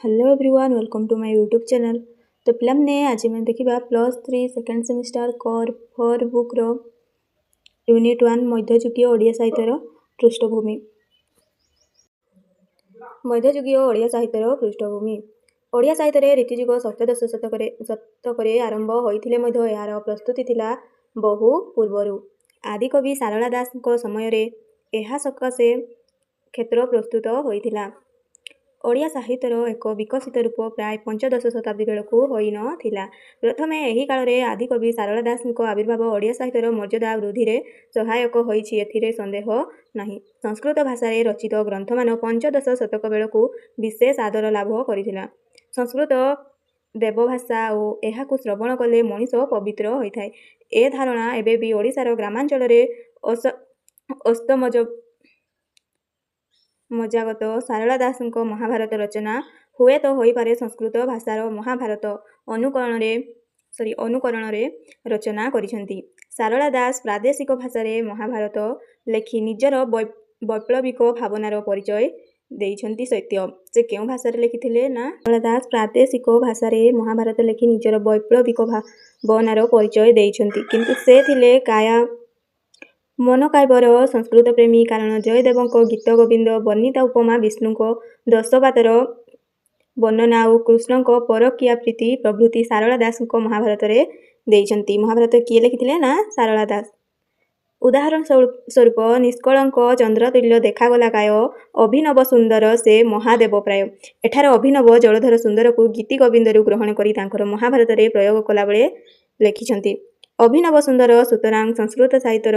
Hello everyone, welcome to my YouTube channel. तो पिलाने आज मैं देखा +3 सेकेंड सेमिस्टर कोर 4 बुक रो यूनिट 1 मध्ययुगीय ओडिया साहित्यर पृष्ठभूमि। मध्ययुगीय ओडिया साहित्यर पृष्ठभूमि ओडिया साहित्य रीतियुग सप्तदश शतक आरंभ होइथिले मध्य यार प्रस्तुति थिला बहु पूर्वरु। आदिकवि सारला दास समय रे एहा सकाशे क्षेत्र प्रस्तुत होइथिला। ओडिया साहित्यर एक विकसित रूप प्राय पंचदश शताब्दी बेलू होई न थिला। प्रथमे एही काल रे आदिकवि सारला दास आविर्भाव ओडिया साहित्यर मर्यादा वृद्धि रे सहायक होइछि, एथिरे संदेह नाही। संस्कृत भाषा रे रचित ग्रंथमान पंचदश शतक बेलू विशेष आदर लाभ करिथिला। संस्कृत देवभाषा और एहाकु श्रवण कले मनीष पवित्र होइथाय। ए धारणा एबे भी ओडिशार ग्रामांचल रे मजागत। सारला दास महाभारत रचना हुए तो होई पारे संस्कृत भाषार महाभारत अनुकरण रे रचना करिसेंती। सारला दास प्रादेशिक भाषा रे महाभारत लेखि निजर वैप्लविक भावनार परिचय देइछंती। सत्य से केउ भाषा रे लिखिथिले ना सारला दास प्रादेशिक भाषा रे महाभारत लेखि निजर वैप्लविक भावनार परिचय देइछंती, किंतु से थिले काया मनकाव्यर संस्कृत प्रेमी। कारण जयदेव गीत गोविंद, वर्णिता उपमा, विष्णु दशवातर वर्णना और कृष्ण परकिया प्रीति प्रभृति सारला दास महाभारत रे देइछंती। महाभारत किए लिखिथिले ना सारला दास। उदाहरण स्वरूप निष्कलंक चंद्रतुल्य देखागला काय, अभिनव सुंदर से महादेव प्राय। एठार अभिनव जलधर सुंदर को गीति गोविंदरू ग्रहण करी तांकर महाभारत रे प्रयोग कला बेले लिखिछंती। अभिनव सुंदर सुतरां संस्कृत साहित्यर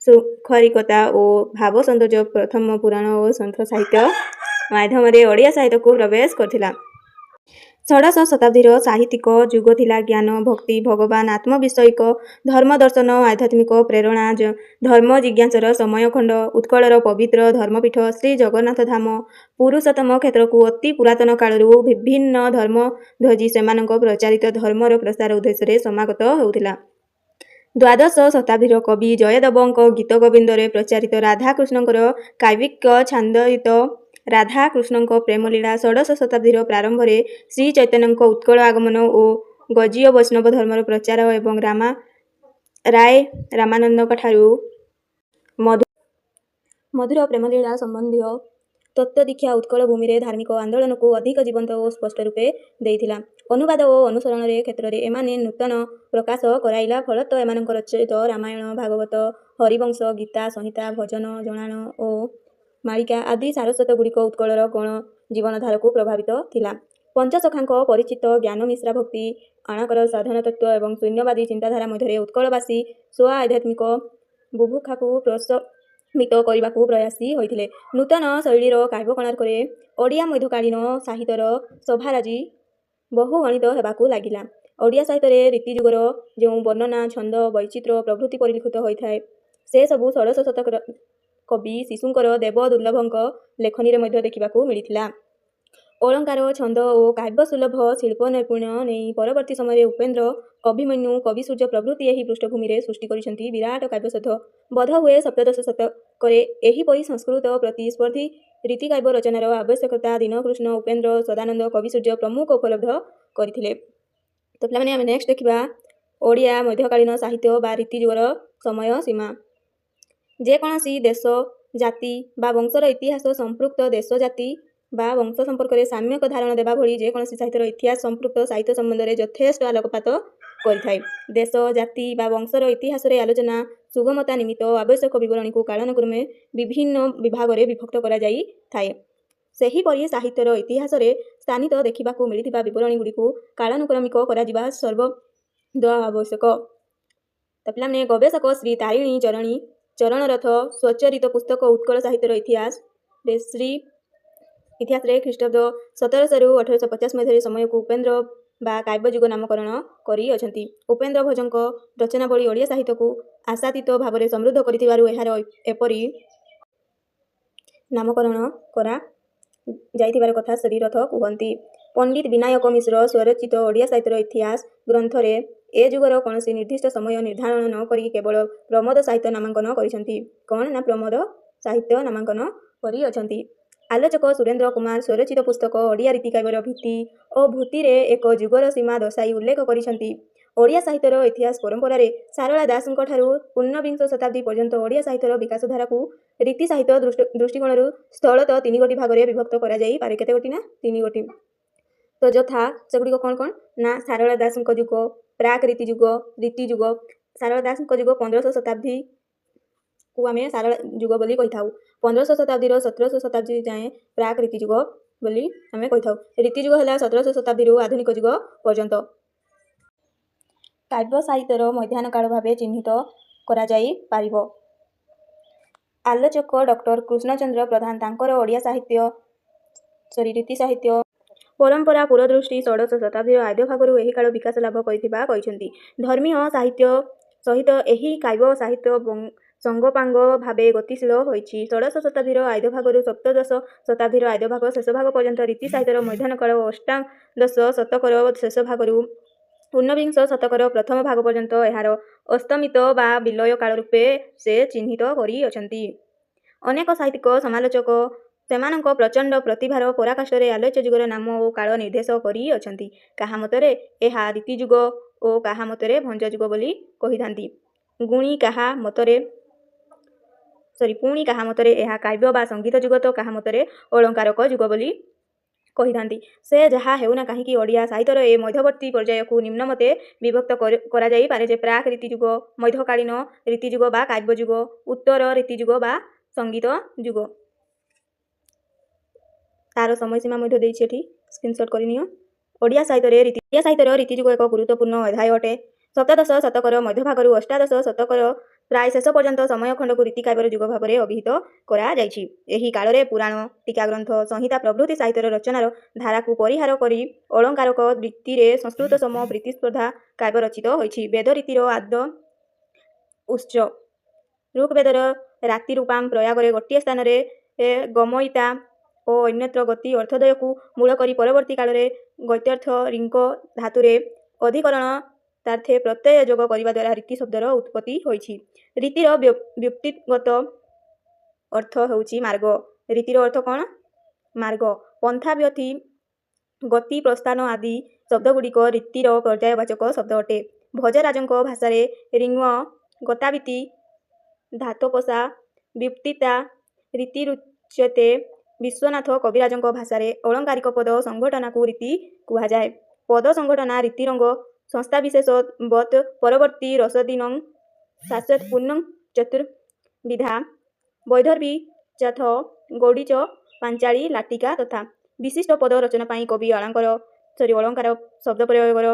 सुखरिकता और भाव सौंदर्य प्रथम पुराण और संत साहित्य माध्यम रे ओडिया साहित्य को प्रवेश करथिला। षोडश शताब्दीर साहित्यिक जुग थिला। ज्ञान, भक्ति, भगवान, आत्मविषयक धर्म दर्शन, आध्यात्मिक प्रेरणा, धर्म जिज्ञासार समय खंड। उत्कलर पवित्र धर्मपीठ श्री जगन्नाथ धाम पुरुषोत्तम क्षेत्र को अति पुरातन कालरू विभिन्न धर्म ध्वजी सेमानक प्रचारित धर्मर प्रसार उद्देश्य समागत होउथिला। द्वादश शताब्दीर कवि जयदेव गीत गोविंदरे प्रचारित राधाकृष्णकर काव्यिक छांदयित राधाकृष्ण प्रेमलीला। षोडश शताब्दीर प्रारंभ में श्री चैतन्य उत्कल आगमन और गजीय वैष्णव धर्मर प्रचार एवं राय रामानंद ठारू मधुर प्रेमलीला संबंधी तत्व दीक्षा उत्कल भूमि रे धार्मिक आंदोलन को अधिक जीवंत और स्पष्ट रूपे देइथिला। अनुवाद और अनुसरण रे क्षेत्र रे एमाने नूतन प्रकाश कराइला। फलत एमानक रचित रामायण, भागवत, हरिवंश, गीता, संहिता, भजन, जणाण और मालिका आदि सारस्वत गुड़िक उत्कलर गण जीवनधारा को प्रभावित थिला। पंचसखांक परिचित ज्ञान मिश्रा भक्ति, आणाकर साधन तत्व एवं शून्यवादी चिंताधारा मध्य उत्कलवासी स्व आध्यात्मिक बुभुक्षा को प्रशमित करने को प्रयासी होइथिले। नूतन शैलीर काव्य कोणार्करे ओडिया मध्यकालीन साहित्यर सभाराजी बहुगणित हेबाकू लागिला। ओडिया साहित्य रीतियुगर जो वर्णना, छंद, वैचित्र्य प्रभृति परिलिखित होइथाय से सबू षोडश शतक कवि शिशुंकर देव दुर्लभंक लेखनी रे देखिबाकू मिलिथिला। अलंकार, छंद और काव्य सुलभ शिल्प नैपुण्य नहीं परवर्ती समय उपेन्द्र, कविमन्यु, कवि सूर्य प्रभृति यही पृष्ठभूमि रे सृष्टि करिसेंती विराट काव्यशोध। बोध हुए सप्तदश शतकरे एहीपरि संस्कृत प्रतिस्पर्धी रीतिकाव्य रचनार आवश्यकता दीनकृष्ण, उपेन्द्र, सदानंद, कवि सूर्य प्रमुख उपलब्ध करथिले। तो पिलामाने आमे नेक्स्ट देखिबा ओडिया मध्यकालीन साहित्य बा रीतियुगर समय सीमा। जेकोसी देश, जाति बा वंशर इतिहास संपृक्त देश, जाति बा वंश संपर्क में साम्यक धारणा देवा भली जेकोसी साहित्यर इतिहास संपृक्त साहित्य संबंध में यथेष्ट आलोकपात करिथाय। देश, जाति बा वंशर इतिहास रे आलोचना सुगमता निमित्त आवश्यक विवरणी को कालानुक्रमे विभिन्न विभाग रे विभक्त करा जाई थाए। सेहीपरि साहित्यर इतिहास रे स्थानित देखिबाकू मिलिथिबा विवरणी गुडी को कालानुक्रमिक करा जिबा सर्वदा आवश्यक। तो पिलाने गवेषक श्री तारिणी चरणरथ स्वचरित पुस्तक उत्कल साहित्यर इतिहास रे ख्रीष्टाब्द 1700 रु 1850 मध्य समय को उपेन्द्र बा काव्ययुग नामकरण करी अछंती। उपेन्द्र भोजक रचनावली ओडिया साहित्य को आशातीत भाव में समृद्ध करिथिबारु एहार एपरि नामकरण करा जाइथिबार कथा श्रीरथ कहती। पंडित विनायक मिश्र स्वरचित ओडिया साहित्यर इतिहास ग्रंथ रे ए जुगर कौनसी निर्दिष्ट समय निर्धारण न करी केवल प्रमोद साहित्य नामांकन करिसेंती। कौन ना प्रमोद साहित्य नामांकन करी अछंती। ଆଲୋଚକ ସୁରେନ୍ଦ୍ର କୁମାର ସ୍ୱରଚିତ ପୁସ୍ତକ ଓଡ଼ିଆ ରୀତିକାବ୍ୟର ଭିତ୍ତି ଓ ଭୂତିରେ ଏକ ଯୁଗର ସୀମା ଦର୍ଶାଇ ଉଲ୍ଲେଖ କରିଛନ୍ତି। ଓଡ଼ିଆ ସାହିତ୍ୟର ଇତିହାସ ପରମ୍ପରାରେ ସାରଳା ଦାସଙ୍କଠାରୁ ଊନବିଂଶ ଶତାବ୍ଦୀ ପର୍ଯ୍ୟନ୍ତ ଓଡ଼ିଆ ସାହିତ୍ୟର ବିକାଶ ଧାରାକୁ ରୀତି ସାହିତ୍ୟ ଦୃଷ୍ଟିକୋଣରୁ ସ୍ଥଳତଃ 3 ଗୋଟି ଭାଗରେ ବିଭକ୍ତ କରାଯାଇ ପାରେ। କେତେ ଗୋଟି ନା 3 ଗୋଟି। ତ ଯଥା ସେଗୁଡ଼ିକ କ'ଣ କ'ଣ ନା ସାରଳା ଦାସଙ୍କ ଯୁଗ, ପ୍ରାକ୍ ରୀତି ଯୁଗ, ରୀତି ଯୁଗ। ସାରଳା ଦାସଙ୍କ ଯୁଗ 1500 ଶତାବ୍ଦୀକୁ ଆମେ ସାରଳା ଯୁଗ ବୋଲି କହିଥାଉ। 1500 ଶତାବ୍ଦୀର 1700 ଶତାବ୍ଦୀ ଯାଏଁ ପ୍ରାକ୍ ରୀତି ଯୁଗ ବୋଲି ଆମେ କହିଥାଉ। ରୀତି ଯୁଗ ହେଲା 1700 ଶତାବ୍ଦୀରୁ ଆଧୁନିକ ଯୁଗ ପର୍ଯ୍ୟନ୍ତ। କାବ୍ୟ ସାହିତ୍ୟର ମଧ୍ୟାହ୍ନ କାଳ ଭାବେ ଚିହ୍ନିତ କରାଯାଇ ପାରିବ। ଆଲୋଚକ ଡକ୍ଟର କୃଷ୍ଣଚନ୍ଦ୍ର ପ୍ରଧାନ ତାଙ୍କର ଓଡ଼ିଆ ରୀତି ସାହିତ୍ୟ ପରମ୍ପରା ପୁରୋଦୃଷ୍ଟି ଷୋଡ଼ଶ ଶତାବ୍ଦୀର ଆଦ୍ୟ ଭାଗରୁ ଏହି କାଳ ବିକାଶ ଲାଭ କରିଥିବା କହିଛନ୍ତି। ଧର୍ମୀୟ ସାହିତ୍ୟ ସହିତ ଏହି କାବ୍ୟ ସାହିତ୍ୟ ସଙ୍ଗୋପାଙ୍ଗ ଭାବେ ଗତିଶୀଳ ହୋଇଛି। ଷୋଡ଼ଶ ଶତାବ୍ଦୀର ଆଦ୍ୟ ଭାଗରୁ ସପ୍ତଦଶ ଶତାବ୍ଦୀର ଆଦ୍ୟ ଭାଗ ଶେଷ ଭାଗ ପର୍ଯ୍ୟନ୍ତ ରୀତି ସାହିତ୍ୟର ମଧ୍ୟାହ୍ନ କାଳ ଓ ଅଷ୍ଟାଦଶ ଶତକର ଶେଷ ଭାଗରୁ ଊନବିଂଶ ଶତକର ପ୍ରଥମ ଭାଗ ପର୍ଯ୍ୟନ୍ତ ଏହାର ଅସ୍ତମିତ ବା ବିଲୟ କାଳ ରୂପେ ସେ ଚିହ୍ନିତ କରିଅଛନ୍ତି। ଅନେକ ସାହିତ୍ୟିକ ସମାଲୋଚକ ସେମାନଙ୍କ ପ୍ରଚଣ୍ଡ ପ୍ରତିଭାର ପରାକାଷ୍ଠରେ ଆଲୋଚ୍ୟ ଯୁଗର ନାମ ଓ କାଳ ନିର୍ଦ୍ଦେଶ କରିଅଛନ୍ତି। କାହା ମତରେ ଏହା ରୀତି ଯୁଗ ଓ କାହା ମତରେ ଭଞ୍ଜ ଯୁଗ ବୋଲି କହିଥାନ୍ତି। ପୁଣି କାହା ମତରେ ଏହା କାବ୍ୟ ବା ସଙ୍ଗୀତ ଯୁଗ ତ କାହା ମତରେ ଅଳଙ୍କାରକ ଯୁଗ ବୋଲି କହିଥାନ୍ତି। ସେ ଯାହା ହେଉନା କାହିଁକି ଓଡ଼ିଆ ସାହିତ୍ୟର ଏ ମଧ୍ୟବର୍ତ୍ତୀ ପର୍ଯ୍ୟାୟକୁ ନିମ୍ନମତେ ବିଭକ୍ତ କରାଯାଇ ପାରେ ଯେ ପ୍ରାକ୍ ରୀତି ଯୁଗ, ମଧ୍ୟକାଳୀନ ରୀତି ଯୁଗ ବା କାବ୍ୟ ଯୁଗ, ଉତ୍ତର ରୀତି ଯୁଗ ବା ସଙ୍ଗୀତ ଯୁଗ। ତାର ସମୟସୀମା ମଧ୍ୟ ଦେଇଛି ଏଠି, ସ୍କ୍ରିନଶଟ କରିନିଅ। ଓଡ଼ିଆ ସାହିତ୍ୟର ରୀତି ଯୁଗ ଏକ ଗୁରୁତ୍ୱପୂର୍ଣ୍ଣ ଅଧ୍ୟାୟ ଅଟେ। ସପ୍ତଦଶ ଶତକର ମଧ୍ୟଭାଗରୁ ଅଷ୍ଟାଦଶ ଶତକର ପ୍ରାୟ ଶେଷ ପର୍ଯ୍ୟନ୍ତ ସମୟ ଖଣ୍ଡକୁ ରୀତିକାବ୍ୟର ଯୁଗ ଭାବରେ ଅଭିହିତ କରାଯାଇଛି। ଏହି କାଳରେ ପୁରାଣ, ଟୀକାଗ୍ରନ୍ଥ, ସଂହିତା ପ୍ରଭୃତି ସାହିତ୍ୟର ରଚନାର ଧାରାକୁ ପରିହାର କରି ଅଳଙ୍କାରକ ରୀତିରେ ସଂସ୍କୃତ ସମ ପ୍ରୀତିସ୍ପର୍ଦ୍ଧା କାବ୍ୟ ରଚିତ ହୋଇଛି। ବେଦ ରୀତିର ଆଦ୍ୟ ଉତ୍ସ ଋଗ୍ବେଦର ରାତିରୂପାମ୍ ପ୍ରୟାଗରେ ଗୋଟିଏ ସ୍ଥାନରେ ଗମୟିତା ଓ ଅନ୍ୟତ୍ର ଗତି ଅର୍ଥୋଦୟକୁ ମୂଳ କରି ପରବର୍ତ୍ତୀ କାଳରେ ଗତ୍ୟର୍ଥ ରିଙ୍କ ଧାତୁରେ ଅଧିକରଣତାର୍ଥେ ପ୍ରତ୍ୟୟ ଯୋଗ କରିବା ଦ୍ୱାରା ରୀତି ଶବ୍ଦର ଉତ୍ପତ୍ତି ହୋଇଛି। ରୀତିର ବ୍ୟୁକ୍ତିଗତ ଅର୍ଥ ହେଉଛି ମାର୍ଗ। ରୀତିର ଅର୍ଥ କ'ଣ? ମାର୍ଗ। ପନ୍ଥା, ଗତି, ପ୍ରସ୍ଥାନ ଆଦି ଶବ୍ଦଗୁଡ଼ିକ ରୀତିର ପର୍ଯ୍ୟାୟବାଚକ ଶବ୍ଦ ଅଟେ। ଭଜରାଜଙ୍କ ଭାଷାରେ ରିଙ୍ଗ ଗତାବିତି ଧାତୋପସା ବ୍ୟୁକ୍ତିତା ରୀତିରୁଚ୍ୟତେ। ବିଶ୍ୱନାଥ କବିରାଜଙ୍କ ଭାଷାରେ ଅଳଙ୍କାରିକ ପଦ ସଂଘଟନାକୁ ରୀତି କୁହାଯାଏ। ପଦ ସଂଘଟନା ରୀତିରଙ୍ଗ ସଂସ୍ଥାବିଶେଷ ବତ୍ ପରବର୍ତ୍ତୀ ରସଦୀନଂ ଶାଶ୍ୱତ ପୂର୍ଣ୍ଣଂ ଚତୁର୍ବିଧା ବୈଦର୍ଭୀ ଚାଥ ଗୌଡୀଚ ପାଞ୍ଚାଳୀ ଲାଟିକା ତଥା। ବିଶିଷ୍ଟ ପଦ ରଚନା ପାଇଁ କବି ଅଳଙ୍କାର ଶବ୍ଦ ପ୍ରୟୋଗର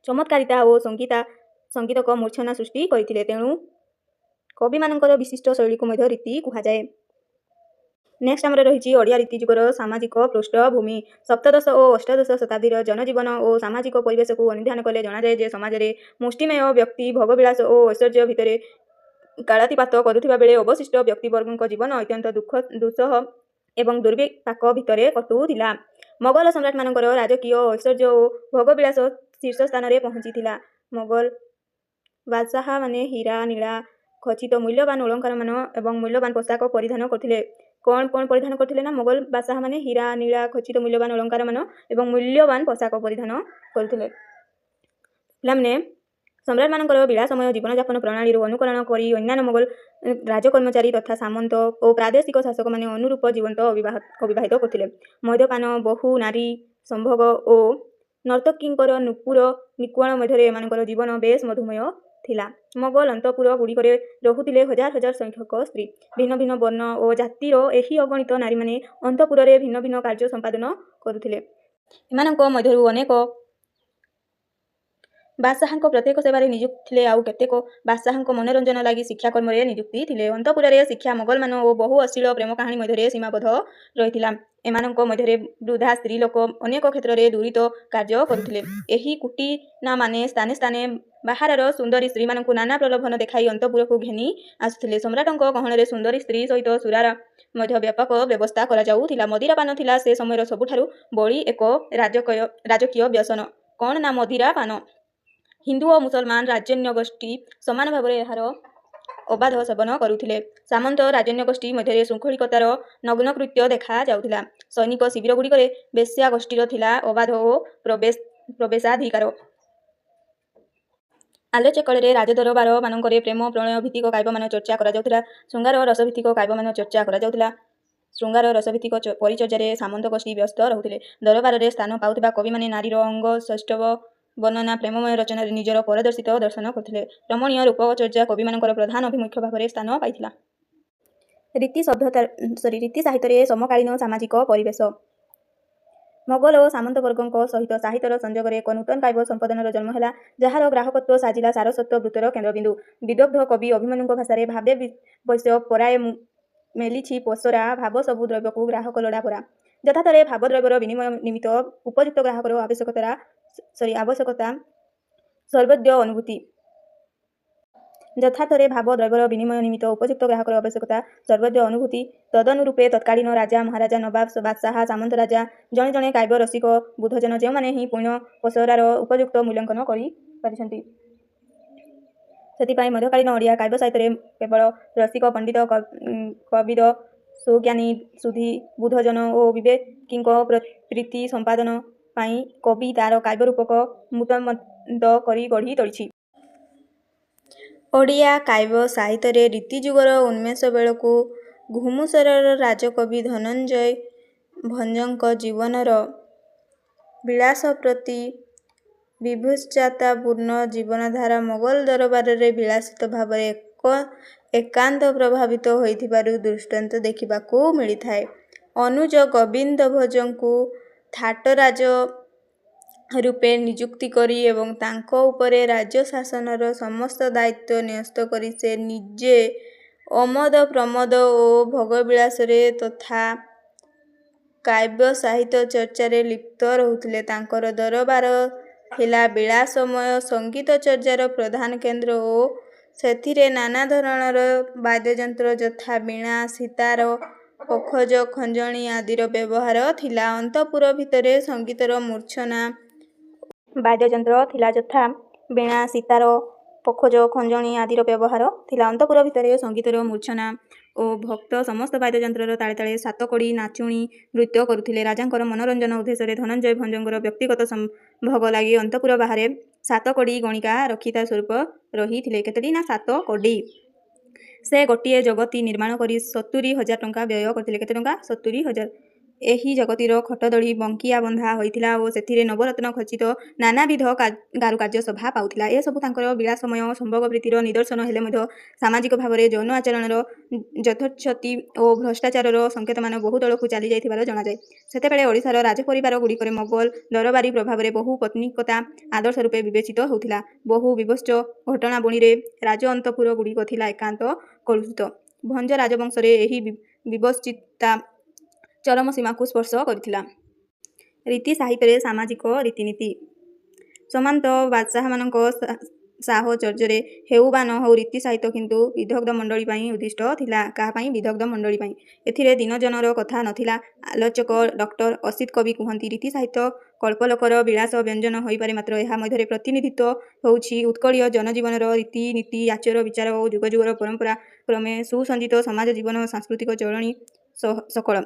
ଚମତ୍କାରିତା ଓ ସଙ୍ଗୀତକ ମୂର୍ଚ୍ଛନା ସୃଷ୍ଟି କରିଥିଲେ। ତେଣୁ କବିମାନଙ୍କର ବିଶିଷ୍ଟ ଶୈଳୀକୁ ମଧ୍ୟ ରୀତି କୁହାଯାଏ। ନେକ୍ସଟ ଆମର ରହିଛି ଓଡ଼ିଆ ରୀତି ଯୁଗର ସାମାଜିକ ପୃଷ୍ଠଭୂମି। ସପ୍ତଦଶ ଓ ଅଷ୍ଟାଦଶ ଶତାବ୍ଦୀର ଜନଜୀବନ ଓ ସାମାଜିକ ପରିବେଶକୁ ଅନୁଧ୍ୟାନ କଲେ ଜଣାଯାଏ ଯେ ସମାଜରେ ମୁଷ୍ଟିମେୟ ବ୍ୟକ୍ତି ଭୋଗବିଳାସ ଓ ଐଶ୍ୱର୍ଯ୍ୟ ଭିତରେ କାଳାତିପାତ କରୁଥିବା ବେଳେ ଅବଶିଷ୍ଟ ବ୍ୟକ୍ତିବର୍ଗଙ୍କ ଜୀବନ ଅତ୍ୟନ୍ତ ଦୁଃସହ ଏବଂ ଦୁର୍ବିପାକ ଭିତରେ କଟୁଥିଲା। ମୋଗଲ ସମ୍ରାଟମାନଙ୍କର ରାଜକୀୟ ଐଶ୍ୱର୍ଯ୍ୟ ଓ ଭୋଗବିଳାସ ଶୀର୍ଷ ସ୍ଥାନରେ ପହଞ୍ଚିଥିଲା। ମୋଗଲ ବାଦଶାହମାନେ ହୀରା ନୀଳା ଖଚିତ ମୂଲ୍ୟବାନ ଅଳଙ୍କାରମାନ ଏବଂ ମୂଲ୍ୟବାନ ପୋଷାକ ପରିଧାନ କରୁଥିଲେ। କ'ଣ ପରିଧାନ କରୁଥିଲେ ନା ମୋଗଲ ବାଦଶାହମାନେ ହୀରା ନୀଳା ଖଚିତ ମୂଲ୍ୟବାନ ଅଳଙ୍କାରମାନ ଏବଂ ମୂଲ୍ୟବାନ ପୋଷାକ ପରିଧାନ କରୁଥିଲେ। ପିଲାମାନେ ସମ୍ରାଟମାନଙ୍କର ବିଳାସମୟ ଜୀବନଯାପନ ପ୍ରଣାଳୀରୁ ଅନୁକରଣ କରି ଅନ୍ୟାନ୍ୟ ମୋଗଲ ରାଜକର୍ମଚାରୀ ତଥା ସାମନ୍ତ ଓ ପ୍ରାଦେଶିକ ଶାସକମାନେ ଅନୁରୂପ ଜୀବନ ଅବିବାହିତ କରୁଥିଲେ। ମଦ୍ୟପାନ, ବହୁ ନାରୀ ସମ୍ଭୋଗ ଓ ନର୍ତ୍ତକୀଙ୍କର ନୂପୁର ନିକୁଅଣ ମଧ୍ୟରେ ଏମାନଙ୍କର ଜୀବନ ବେଶ ମଧୁମୟ ଥିଲା। ମୋଗଲ ଅନ୍ତଃପୁର ଗୁଡ଼ିକରେ ରହୁଥିଲେ ହଜାର ହଜାର ସଂଖ୍ୟକ ସ୍ତ୍ରୀ। ଭିନ୍ନ ଭିନ୍ନ ବର୍ଣ୍ଣ ଓ ଜାତିର ଏହି ଅଗଣିତ ନାରୀମାନେ ଅନ୍ତଃପୁରରେ ଭିନ୍ନ ଭିନ୍ନ କାର୍ଯ୍ୟ ସମ୍ପାଦନ କରୁଥିଲେ। ଏମାନଙ୍କ ମଧ୍ୟରୁ ଅନେକ ବାଦଶାହଙ୍କ ପ୍ରତ୍ୟେକ ସେବାରେ ନିଯୁକ୍ତ ଥିଲେ ଆଉ କେତେକ ବାଦଶାହଙ୍କ ମନୋରଞ୍ଜନ ଲାଗି ଶିକ୍ଷା କର୍ମରେ ନିଯୁକ୍ତି ଥିଲେ। ଅନ୍ତଃପୁରରେ ଶିକ୍ଷା ମୋଗଲମାନ ଓ ବହୁ ଅଶ୍ଳୀଳ ପ୍ରେମ କାହାଣୀ ମଧ୍ୟରେ ସୀମାବଦ୍ଧ ରହିଥିଲା। ଏମାନଙ୍କ ମଧ୍ୟରେ ବୃଦ୍ଧା ସ୍ତ୍ରୀ ଲୋକ ଅନେକ କ୍ଷେତ୍ରରେ ଦୁରିତ କାର୍ଯ୍ୟ କରୁଥିଲେ। ଏହି କୁଟିନାମାନେ ସ୍ଥାନେ ସ୍ଥାନେ ବାହାରର ସୁନ୍ଦରୀ ସ୍ତ୍ରୀମାନଙ୍କୁ ନାନା ପ୍ରଲୋଭନ ଦେଖାଇ ଅନ୍ତଃପୁରକୁ ଘେନି ଆସୁଥିଲେ। ସମ୍ରାଟଙ୍କ ଗହଣରେ ସୁନ୍ଦରୀ ସ୍ତ୍ରୀ ସହିତ ସୁରାର ମଧ୍ୟ ବ୍ୟାପକ ବ୍ୟବସ୍ଥା କରାଯାଉଥିଲା। ମଦିରା ପାନ ଥିଲା ସେ ସମୟର ସବୁଠାରୁ ବଳି ଏକ ରାଜକୀୟ ବ୍ୟସନ। କ'ଣ ନା ମଦିରା ପାନ। ହିନ୍ଦୁ ଓ ମୁସଲମାନ ରାଜନ୍ୟ ଗୋଷ୍ଠୀ ସମାନ ଭାବରେ ଏହାର ଅବାଧ ସେବନ କରୁଥିଲେ। ସାମନ୍ତ ରାଜନ୍ୟ ଗୋଷ୍ଠୀ ମଧ୍ୟରେ ଶୃଙ୍ଖଳିକତାର ନଗ୍ନକୃତ୍ୟ ଦେଖାଯାଉଥିଲା। ସୈନିକ ଶିବିରଗୁଡ଼ିକରେ ବେଶ୍ୟା ଗୋଷ୍ଠୀର ଥିଲା ଅବାଧ ଓ ପ୍ରବେଶାଧିକାର। ଆଲୋଚକଳରେ ରାଜଦରବାରମାନଙ୍କରେ ପ୍ରେମ ପ୍ରଣୟ ଭିତ୍ତିକ କାବ୍ୟମାନ ଚର୍ଚ୍ଚା କରାଯାଉଥିଲା। ଶୃଙ୍ଗାର ରସଭିତ୍ତିକ କାବ୍ୟମାନ ଚର୍ଚ୍ଚା କରାଯାଉଥିଲା। ଶୃଙ୍ଗାର ରସଭିତ୍ତିକ ପରିଚର୍ଚ୍ଚାରେ ସାମନ୍ତ ଗୋଷ୍ଠୀ ବ୍ୟସ୍ତ ରହୁଥିଲେ। ଦରବାରରେ ସ୍ଥାନ ପାଉଥିବା କବିମାନେ ନାରୀର ଅଙ୍ଗ ସୌଷ୍ଠବ ବର୍ଣ୍ଣନା ପ୍ରେମମୟ ରଚନାରେ ନିଜର ପାରଦର୍ଶିତା ଦର୍ଶନ କରୁଥିଲେ। ରମଣୀୟ ରୂପଚର୍ଚ୍ଚା କବିମାନଙ୍କର ପ୍ରଧାନ ଅଭିମୁଖ୍ୟ ଭାବରେ ସ୍ଥାନ ପାଇଥିଲା। ରୀତି ସାହିତ୍ୟରେ ସମକାଳୀନ ସାମାଜିକ ପରିବେଶ। ମୋଗଲ ଓ ସାମନ୍ତବର୍ଗଙ୍କ ସହିତ ସାହିତ୍ୟର ସଂଯୋଗରେ ଏକ ନୂତନ କାବ୍ୟ ସମ୍ପଦନର ଜନ୍ମ ହେଲା, ଯାହାର ଗ୍ରାହକତ୍ୱ ସାଜିଲା ସାରସ୍ୱତ ବୃତ୍ତର କେନ୍ଦ୍ରବିନ୍ଦୁ। ବିଦଗ୍ଧ କବି ଅଭିମନ୍ୟୁଙ୍କ ଭାଷାରେ ଭାବେ ବୈଶ୍ୟ ପରାଏ ମେଲିଛି ପସରା ଭାବ ସବୁ ଦ୍ରବ୍ୟକୁ ଗ୍ରାହକ ଲୋଡ଼ା ପରା। ଯଥାର୍ଥରେ ଭାବଦ୍ରବ୍ୟର ବିନିମୟ ନିମିତ୍ତ ଉପଯୁକ୍ତ ଗ୍ରାହକର ଆବଶ୍ୟକତା ସର୍ବୋଦୟ ଅନୁଭୂତି। ଯଥାର୍ଥରେ ଭାବଦ୍ରବ୍ୟର ବିନିମୟ ନିମିତ୍ତ ଉପଯୁକ୍ତ ଗ୍ରାହକର ଆବଶ୍ୟକତା ସର୍ବୋଦୟ ଅନୁଭୂତି। ତଦନୁରୂପେ ତତ୍କାଳୀନ ରାଜା ମହାରାଜା ନବାବ ବାଦଶାହ ସାମନ୍ତ ରାଜା ଜଣେ ଜଣେ କାବ୍ୟ ରସିକ ବୁଦ୍ଧଜନ ଯେଉଁମାନେ ହିଁ ପୁଣ୍ୟ ପସରାର ଉପଯୁକ୍ତ ମୂଲ୍ୟାଙ୍କନ କରିପାରିଛନ୍ତି। ସେଥିପାଇଁ ମଧ୍ୟକାଳୀନ ଓଡ଼ିଆ କାବ୍ୟ ସାହିତ୍ୟରେ କେବଳ ରସିକ ପଣ୍ଡିତ କବିଦ ସୁଜ୍ଞାନୀ ସୁଧୀ ବୁଦ୍ଧଜନ ଓ ବିବେକୀଙ୍କ ପ୍ରୀତି ସମ୍ପାଦନ ପାଇଁ କବି ତାର କାବ୍ୟରୂପକ ମୂର୍ତ୍ତମନ୍ତ କରି ଗଢ଼ି ତୋଳିଛି। ଓଡ଼ିଆ କାବ୍ୟ ସାହିତ୍ୟରେ ରୀତିଯୁଗର ଉନ୍ମେଷ ବେଳକୁ ଘୁମୁସରର ରାଜକବି ଧନଞ୍ଜୟ ଭଞ୍ଜଙ୍କ ଜୀବନର ବିଳାସ ପ୍ରତି ବିଭତ୍ସତାପୂର୍ଣ୍ଣ ଜୀବନଧାରା ମୋଗଲ ଦରବାରରେ ବିଳାସିତ ଭାବରେ ଏକାନ୍ତ ପ୍ରଭାବିତ ହୋଇଥିବାର ଦୃଷ୍ଟାନ୍ତ ଦେଖିବାକୁ ମିଳିଥାଏ। ଅନୁଜ ଗୋବିନ୍ଦ ଭଞ୍ଜଙ୍କୁ ଥାଟରାଜ ରୂପେ ନିଯୁକ୍ତି କରି ଏବଂ ତାଙ୍କ ଉପରେ ରାଜ୍ୟଶାସନର ସମସ୍ତ ଦାୟିତ୍ୱ ନ୍ୟସ୍ତ କରି ସେ ନିଜେ ଆମୋଦ ପ୍ରମୋଦ ଓ ଭୋଗବିଳାସରେ ତଥା କାବ୍ୟ ସାହିତ୍ୟ ଚର୍ଚ୍ଚାରେ ଲିପ୍ତ ରହୁଥିଲେ। ତାଙ୍କର ଦରବାର ହେଲା ବିଳାସମୟ ସଙ୍ଗୀତ ଚର୍ଚ୍ଚାର ପ୍ରଧାନ କେନ୍ଦ୍ର ଓ ସେଥିରେ ନାନା ଧରଣର ବାଦ୍ୟଯନ୍ତ୍ର ଯଥା ବୀଣା ସିତାର ପଖୋଜ ଖଞ୍ଜଣି ଆଦିର ବ୍ୟବହାର ଥିଲା। ଅନ୍ତଃପୁର ଭିତରେ ସଙ୍ଗୀତର ମୂର୍ଚ୍ଛନା ବାଦ୍ୟଯନ୍ତ୍ର ଥିଲା ଯଥା ବୀଣା ସିତାର ପଖୋଜ ଖଞ୍ଜଣି ଆଦିର ବ୍ୟବହାର ଥିଲା। ଅନ୍ତଃପୁର ଭିତରେ ସଙ୍ଗୀତର ମୂର୍ଚ୍ଛନା ଓ ଭକ୍ତ ସମସ୍ତ ବାଦ୍ୟଯନ୍ତ୍ରର ତାଳେ ତାଳେ ସାତକଡ଼ି ନାଚୁଣୀ ନୃତ୍ୟ କରୁଥିଲେ। ରାଜାଙ୍କର ମନୋରଞ୍ଜନ ଉଦ୍ଦେଶ୍ୟରେ ଧନଞ୍ଜୟ ଭଞ୍ଜଙ୍କର ବ୍ୟକ୍ତିଗତ ସମ୍ଭୋଗ ଲାଗି ଅନ୍ତଃପୁର ବାହାରେ ସାତକଡ଼ି ଗଣିକା ରକ୍ଷିତା ସ୍ୱରୂପ ରହିଥିଲେ। କେତୋଟି ନା 7 କଡ଼ି। ସେ ଗୋଟିଏ ଜଗତି ନିର୍ମାଣ କରି 70,000 ଟଙ୍କା ବ୍ୟୟ କରିଥିଲେ। କେତେ ଟଙ୍କା? 70,000। ଏହି ଜଗତିର ଖଟଦଳି ବଙ୍କିଆ ବନ୍ଧା ହୋଇଥିଲା ଓ ସେଥିରେ ନବରତ୍ନ ଖଚିତ ନାନାବିଧ କାରୁକାର୍ଯ୍ୟ ଶୋଭା ପାଉଥିଲା। ଏସବୁ ତାଙ୍କର ବିଳାସମୟ ସମ୍ଭୋଗବୃତ୍ତିର ନିଦର୍ଶନ ହେଲେ ମଧ୍ୟ ସାମାଜିକ ଭାବରେ ଯୌନ ଆଚରଣର ଯଥୋଚ୍ଛତି ଓ ଭ୍ରଷ୍ଟାଚାରର ସଂକେତମାନ ବହୁ ତଳକୁ ଚାଲି ଯାଇଥିବାର ଜଣାଯାଏ। ସେତେବେଳେ ଓଡ଼ିଶାର ରାଜପରିବାର ଗୁଡ଼ିକରେ ମୋଗଲ ଦରବାରୀ ପ୍ରଭାବରେ ବହୁ ପତ୍ନୀକତା ଆଦର୍ଶ ରୂପେ ବିବେଚିତ ହେଉଥିଲା। ବହୁ ବିଭତ୍ସ ଘଟଣାବଳୀରେ ରାଜ ଅନ୍ତଃପୁର ଗୁଡ଼ିକ ଥିଲା ଏକାନ୍ତ କଳୁଷିତ। ଭଞ୍ଜ ରାଜବଂଶରେ ଏହି ବିଭତ୍ସିତା ଚରମ ସୀମାକୁ ସ୍ପର୍ଶ କରିଥିଲା। ରୀତି ସାହିତ୍ୟରେ ସାମାଜିକ ରୀତିନୀତି। ସାମନ୍ତ ବାଦଶାହମାନଙ୍କ ସାହଚର୍ଯ୍ୟରେ ହେଉ ବା ନ ହେଉ ରୀତି ସାହିତ୍ୟ କିନ୍ତୁ ବିଦଗ୍ଧ ମଣ୍ଡଳୀ ପାଇଁ ଉଦ୍ଦିଷ୍ଟ ଥିଲା। କାହା ପାଇଁ? ବିଦଗ୍ଧ ମଣ୍ଡଳୀ ପାଇଁ। ଏଥିରେ ଦିନଜନର କଥା ନଥିଲା। ଆଲୋଚକ ଡକ୍ଟର ଅସିତ କବି କୁହନ୍ତି, ରୀତି ସାହିତ୍ୟ କଳ୍ପଲୋକର ବିଳାସ ବ୍ୟଞ୍ଜନ ହୋଇପାରେ ମାତ୍ର ଏହା ମଧ୍ୟରେ ପ୍ରତିନିଧିତ୍ୱ ହେଉଛି ଉତ୍କଳୀୟ ଜନଜୀବନର ରୀତି ନୀତି ଆଚାର ବିଚାର ଓ ଯୁଗ ଯୁଗର ପରମ୍ପରା କ୍ରମେ ସୁସଞ୍ଜିତ ସମାଜ ଜୀବନ ସାଂସ୍କୃତିକ ଚଳଣି ସକଳ।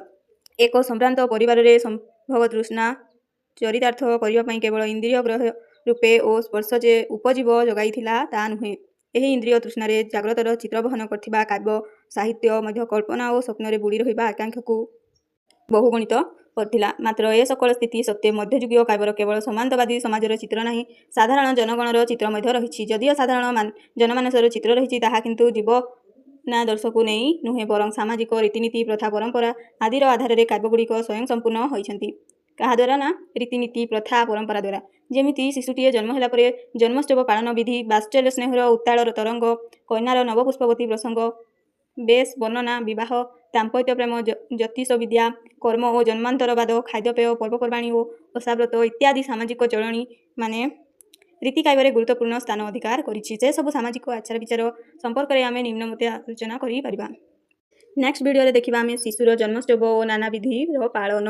ଏକ ସମ୍ଭ୍ରାନ୍ତ ପରିବାରରେ ସମ୍ଭୋଗତୃଷ୍ଣା ଚରିତାର୍ଥ କରିବା ପାଇଁ କେବଳ ଇନ୍ଦ୍ରିୟ ଗ୍ରାହ୍ୟ ରୂପେ ଓ ସ୍ପର୍ଶ ଯେ ଉପଜୀବ ଯୋଗାଇଥିଲା ତା ନୁହେଁ। ଏହି ଇନ୍ଦ୍ରିୟ ତୃଷ୍ଣାରେ ଜାଗ୍ରତର ଚିତ୍ର ବହନ କରିଥିବା କାବ୍ୟ ସାହିତ୍ୟ ମଧ୍ୟ କଳ୍ପନା ଓ ସ୍ୱପ୍ନରେ ବୁଡ଼ି ରହିବା ଆକାଂକ୍ଷାକୁ ବହୁଗୁଣିତ କରିଥିଲା। ମାତ୍ର ଏ ସକଳ ସ୍ଥିତି ସତ୍ତ୍ୱେ ମଧ୍ୟଯୁଗୀୟ କାବ୍ୟର କେବଳ ସମାନ୍ତବାଦୀ ସମାଜର ଚିତ୍ର ନାହିଁ, ସାଧାରଣ ଜନଗଣର ଚିତ୍ର ମଧ୍ୟ ରହିଛି। ଯଦିଓ ସାଧାରଣ ଜନମାନସର ଚିତ୍ର ରହିଛି, ତାହା କିନ୍ତୁ ଜୀବନାଦର୍ଶକୁ ନେଇ ନୁହେଁ ବରଂ ସାମାଜିକ ରୀତିନୀତି ପ୍ରଥା ପରମ୍ପରା ଆଦିର ଆଧାରରେ କାବ୍ୟଗୁଡ଼ିକ ସ୍ୱୟଂସମ୍ପୂର୍ଣ୍ଣ ହୋଇଛନ୍ତି। କାହାଦ୍ୱାରା ନା? ରୀତିନୀତି ପ୍ରଥା ପରମ୍ପରା ଦ୍ୱାରା। ଯେମିତି ଶିଶୁଟିଏ ଜନ୍ମ ହେଲା ପରେ ଜନ୍ମୋତ୍ସବ ପାଳନ ବିଧି, ବାତ୍ସଲ୍ୟ ସ୍ନେହର ଉତ୍ତାଳ ତରଙ୍ଗ, କନ୍ୟାର ନବପୁଷ୍ପବତୀ ପ୍ରସଙ୍ଗ, ବେଶ ବର୍ଣ୍ଣନା, ବିବାହ, ଦାମ୍ପତ୍ୟ ପ୍ରେମ, ଜ୍ୟୋତିଷ ବିଦ୍ୟା, କର୍ମ ଓ ଜନ୍ମାନ୍ତରବାଦ, ଖାଦ୍ୟପେୟ, ପର୍ବପର୍ବାଣୀ ଓ ଓଷାବ୍ରତ ଇତ୍ୟାଦି ସାମାଜିକ ଚଳଣି ମାନେ ରୀତି କାବ୍ୟରେ ଗୁରୁତ୍ୱପୂର୍ଣ୍ଣ ସ୍ଥାନ ଅଧିକାର କରିଛି। ସେସବୁ ସାମାଜିକ ଆଚାର ବିଚାର ସମ୍ପର୍କରେ ଆମେ ନିମ୍ନମତେ ଆଲୋଚନା କରିପାରିବା। ନେକ୍ସଟ ଭିଡ଼ିଓରେ ଦେଖିବା ଆମେ ଶିଶୁର ଜନ୍ମୋତ୍ସବ ଓ ନାନାବିଧିର ପାଳନ।